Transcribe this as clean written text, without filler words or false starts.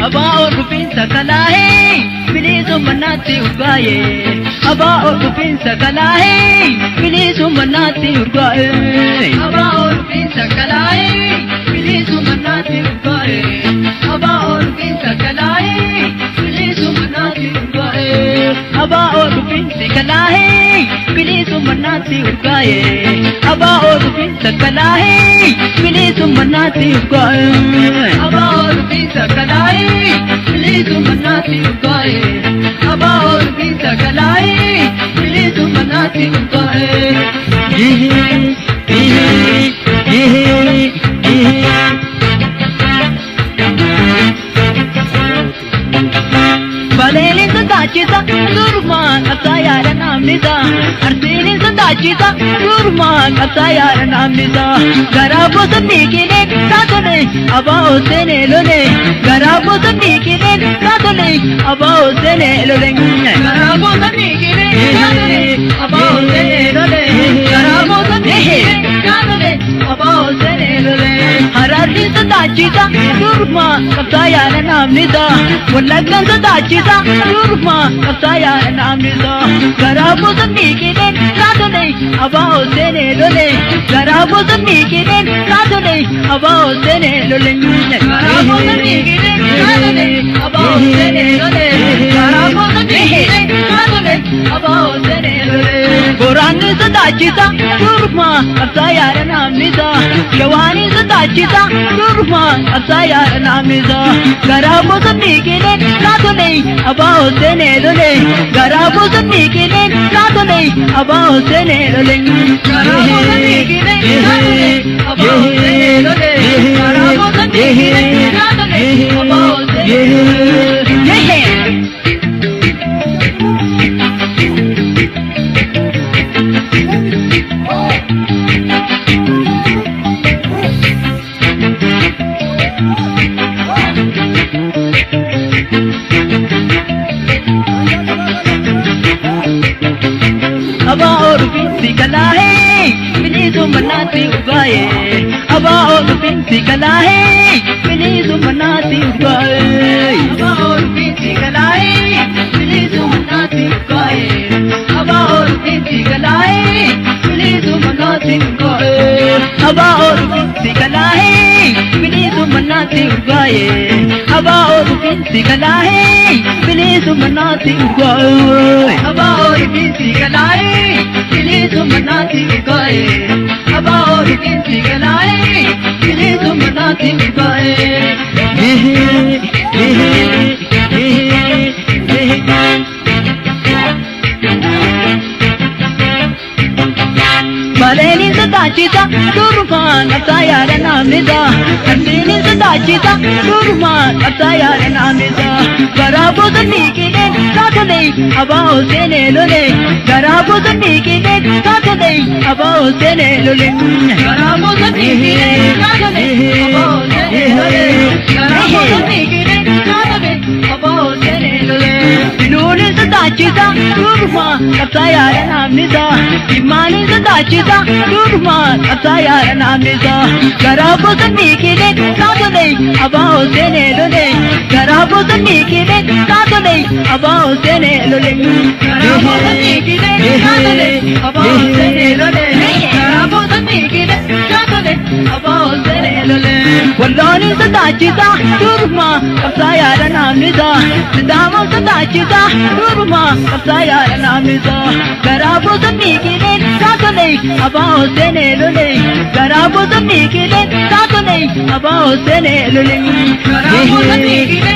Abao rupinsa kalahe bilisu manati urgaye Abao rupinsa kalahe bilisu manati urgaye Abao rupinsa kalahe bilisu manati urgaye Abao rupinsa kalahe bilisu manati urgaye Abao rupinsa kalahe bilisu manati urgaye Abao rupinsa kalahe bilisu manati urgaye Abao rupinsa kalahe bilisu manati urgaye Abao rupinsa kalahe bilisu manati urgaye Balelin sadachita durman asayara namnida Arsilin sadachita durman asayara namnida Garabo sabnikine satole abao sene lole Garabo sabnikine satole abao sene lole Garabo sabnikine satole abao sene lole Garabo sabnikine satole abao sene lole Hararli sadachita durman asayara namnida Wallagan sadachita Durma kasaya namniza Garabo sabnikine satole abao sene lole Garabo sabnikine satole abao sene lole Garabo sabnikine satole abao sene lole Garabo sabnikine satole abao sene lole Gorani sadachita Durma kasaya namniza Shawani sadachita Durma kasaya namniza Garabo sabnikine satole abao sene lole Garabo sabnikine satole abao sene lole Garabo sabnikine satole abao sene lole Garabo sabnikine satole abao sene lole Abao rupinsi kalahe bilisu manati urgaye Abao rupinsi kalahe bilisu manati urgaye Abao rupinsi kalahe bilisu manati urgaye Abao rupinsi kalahe bilisu manati urgaye Abao rupinsi kalahe bilisu manati urgaye Abao rupinsi kalahe bilisu manati urgaye Abao rupinsi kalahe bilisu manati urgaye Abao rupinsi kalahe bilisu manati urgaye Balelin sadachita durman asayara namnida Arsilin sadachita durman asayara namnida Garabo sabnikine satole abao sene lole Garabo sabnikine satole abao sene lole Garabo sabnikine satole abao sene lole Garabo sabnikine satole abao sene lole Binulin sadachita durman asayara namnida Imanin sadachita durman asayara namnida Garabo sabnikine satole abao sene lole Garabo sabnikine satole abao sene lole Garabo sabnikine satole abao sene lole Garabo sabnikine satole abao sene lole Wallani sadachita durman asayara namnida Sidama sadachita durman asayara namnida Garabo sabnikine satole abao sene lole Garabo sabnikine satole abao sene lole Garabo sabnikine